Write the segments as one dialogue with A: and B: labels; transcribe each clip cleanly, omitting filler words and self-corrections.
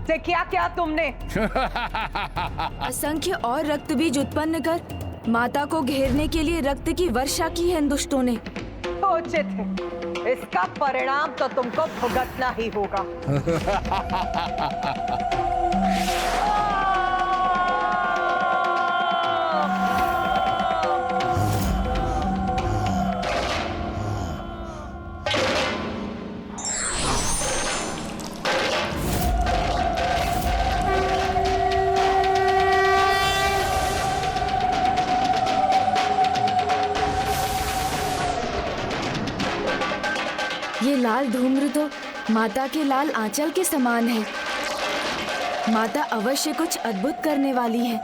A: से क्या किया तुमने?
B: असंख्य और रक्त बीज उत्पन्न कर माता को घेरने के लिए रक्त की वर्षा की है इन दुष्टों ने।
A: उचित है, इसका परिणाम तो तुमको भुगतना ही होगा।
B: ये लाल धूम्र तो माता के लाल आंचल के समान है। माता अवश्य कुछ अद्भुत करने वाली है।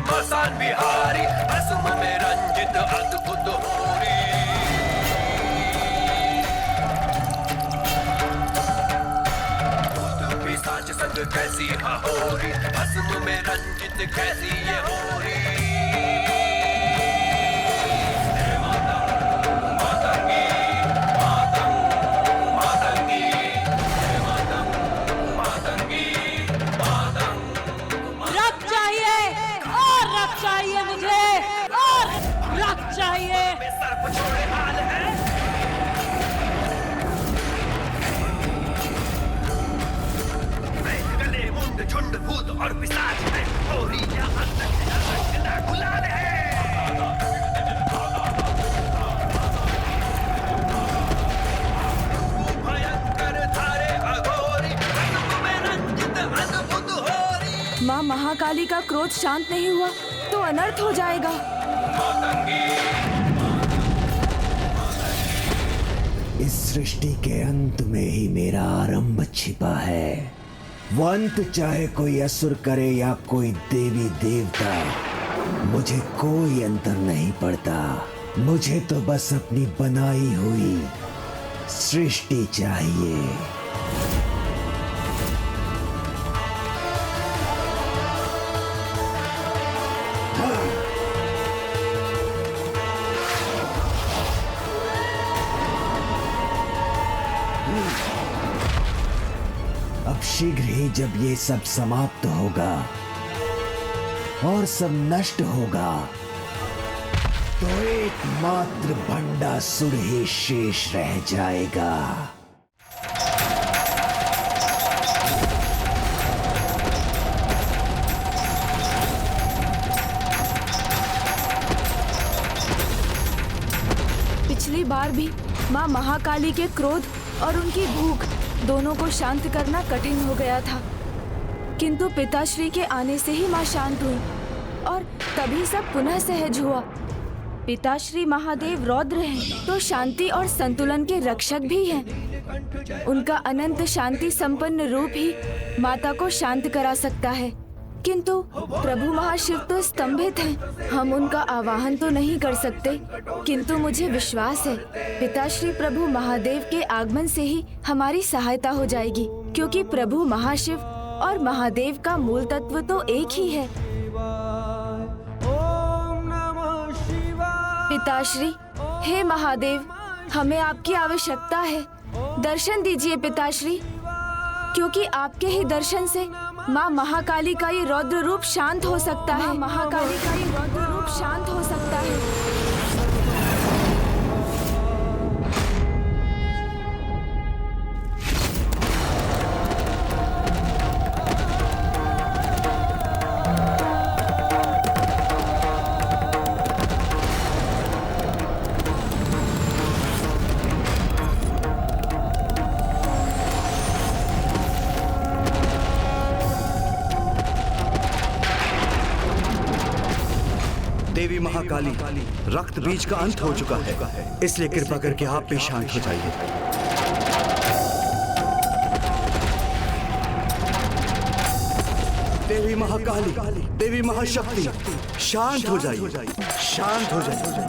C: मसान बिहारी असम में रंजित अद्भुत होरी। भूत पिशाच संग कैसी होरी, असम में रंजित कैसी ये होरी।
D: चाहिए मुझे और रक्त चाहिए।
C: सर्प छोड़े हाल है। गले मुंड झुंड भूत और पिशाच है, होरी या अंदर गुलाल है। भयंकर धारे अघोरी, में रंजित अद्भुत होरी।
B: माँ महाकाली का क्रोध शांत नहीं हुआ तो अनर्थ हो जाएगा।
E: इस सृष्टि के अंत में ही मेरा आरंभ छिपा है। वो अंत चाहे कोई असुर करे या कोई देवी देवता, मुझे कोई अंतर नहीं पड़ता। मुझे तो बस अपनी बनाई हुई सृष्टि चाहिए। अब शीघ्र ही जब ये सब समाप्त होगा और सब नष्ट होगा तो एकमात्र भंडासुर ही शेष रह जाएगा।
B: पिछली बार भी माँ महाकाली के क्रोध और उनकी भूख दोनों को शांत करना कठिन हो गया था, किंतु पिताश्री के आने से ही माँ शांत हुई और तभी सब पुनः सहज हुआ। पिताश्री महादेव रौद्र हैं, तो शांति और संतुलन के रक्षक भी हैं। उनका अनंत शांति संपन्न रूप ही माता को शांत करा सकता है, किंतु प्रभु महाशिव तो स्तंभित हैं। हम उनका आवाहन तो नहीं कर सकते, किंतु मुझे विश्वास है पिताश्री प्रभु महादेव के आगमन से ही हमारी सहायता हो जाएगी, क्योंकि प्रभु महाशिव और महादेव का मूल तत्व तो एक ही है। पिताश्री, हे महादेव, हमें आपकी आवश्यकता है। दर्शन दीजिए पिताश्री, क्योंकि आपके ही दर्शन से माँ महाकाली का ये रौद्र रूप शांत हो सकता है। महाकाली का ये रौद्र रूप शांत हो सकता है।
F: देवी महाकाली, रक्त बीज का अंत हो चुका है, इसलिए कृपा करके आप भी शांत हो जाइए। देवी महाकाली, देवी महाशक्ति, शांत हो जाइए, शांत हो जाइए,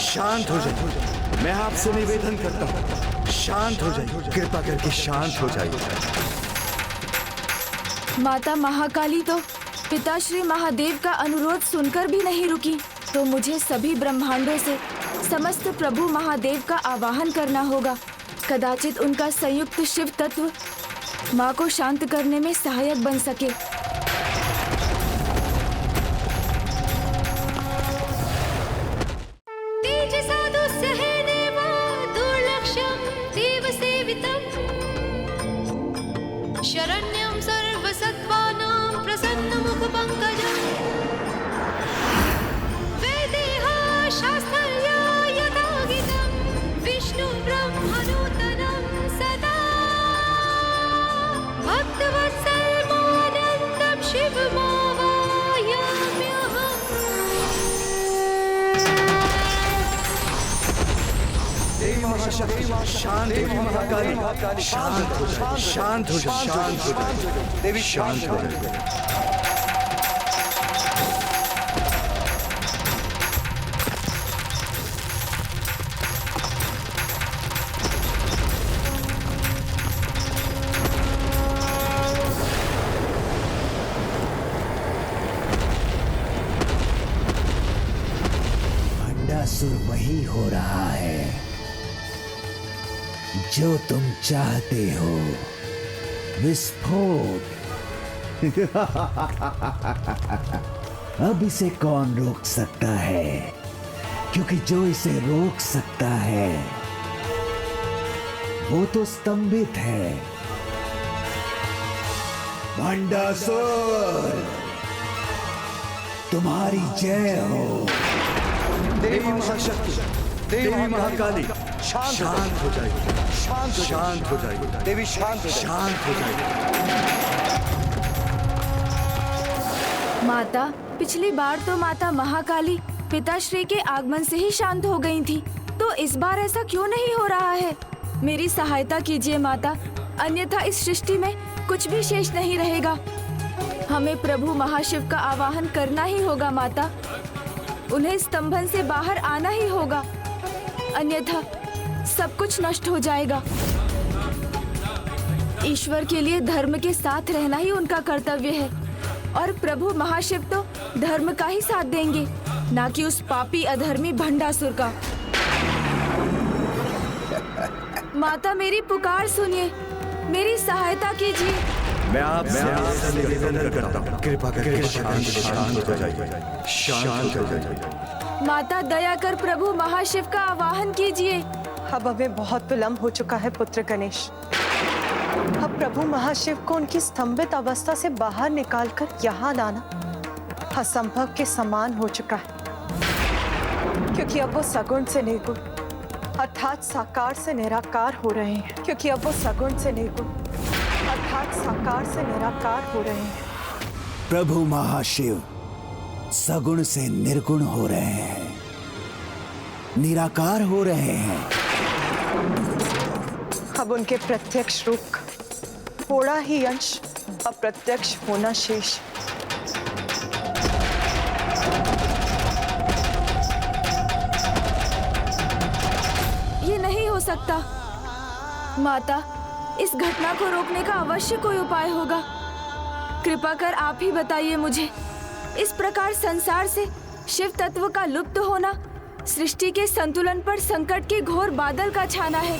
F: शांत हो जाइए। मैं आपसे निवेदन करता हूँ, शांत हो जाइए, कृपा करके शांत हो जाइए।
B: माता महाकाली तो पिताश्री महादेव का अनुरोध सुनकर भी नहीं रुकी, तो मुझे सभी ब्रह्मांडों से समस्त प्रभु महादेव का आवाहन करना होगा। कदाचित उनका संयुक्त शिव तत्व माँ को शांत करने में सहायक बन सके।
G: शरण्यं सर्वसत्त्वानां प्रसन्नमुखपङ्कजं वेदेह शास्त्रया यथा गीतं विष्णुब्रह्मनूतनं सदा भक्तवत्सलमानन्दं शिवमावाहयाम्यहम्।
F: देवी महाशक्ति, शांत, देवी महाकाली, शांत हो जाइए, शांत हो जाइए, शांत हो जाइए, देवी शांत हो जाइए।
E: भंडासुर वही हो रहा है जो तुम चाहते हो, विस्फोट। अब इसे कौन रोक सकता है, क्योंकि जो इसे रोक सकता है वो तो स्तंभित है। भंडासुर, तुम्हारी जय हो।
F: देवी महाशक्ति, देवी महाकाली, शांत हो जाइए, शांत हो जाइए, देवी शांत हो जाइए।
B: माता, पिछली बार तो माता महाकाली पिताश्री के आगमन से ही शांत हो गई थी, तो इस बार ऐसा क्यों नहीं हो रहा है? मेरी सहायता कीजिए माता, अन्यथा इस सृष्टि में कुछ भी शेष नहीं रहेगा। हमें प्रभु महाशिव का आवाहन करना ही होगा माता। उन्हें स्तंभन से बाहर आना ही होगा, अन्यथा सब कुछ नष्ट हो जाएगा। ईश्वर के लिए धर्म के साथ रहना ही उनका कर्तव्य है, और प्रभु महाशिव तो धर्म का ही साथ देंगे, ना कि उस पापी अधर्मी भंडासुर का। माता, मेरी पुकार सुनिए, मेरी सहायता कीजिए।
F: मैं आपसे निवेदन करता हूँ, कृपा करके शांत हो जाइए, शांत हो जाइए।
B: माता, दया कर प्रभु महाशिव का आवाहन कीजिए।
A: अब हमें बहुत विलंब हो चुका है पुत्र गणेश। अब प्रभु महाशिव को उनकी स्तंभित अवस्था से बाहर निकालकर यहाँ लाना असंभव के समान हो चुका है, क्योंकि अब वो सगुण से निर्गुण अर्थात साकार से निराकार हो रहे हैं। क्योंकि अब वो सगुण से निर्गुण अर्थात साकार से निराकार हो रहे हैं।
E: प्रभु महाशिव सगुण से निर्गुण हो रहे हैं, निराकार हो रहे हैं।
A: अब उनके प्रत्यक्ष रूप का थोड़ा ही अंश अप्रत्यक्ष होना शेष।
B: ये नहीं हो सकता माता, इस घटना को रोकने का अवश्य कोई उपाय होगा। कृपा कर आप ही बताइए मुझे। इस प्रकार संसार से शिव तत्व का लुप्त होना सृष्टि के संतुलन पर संकट के घोर बादल का छाना है।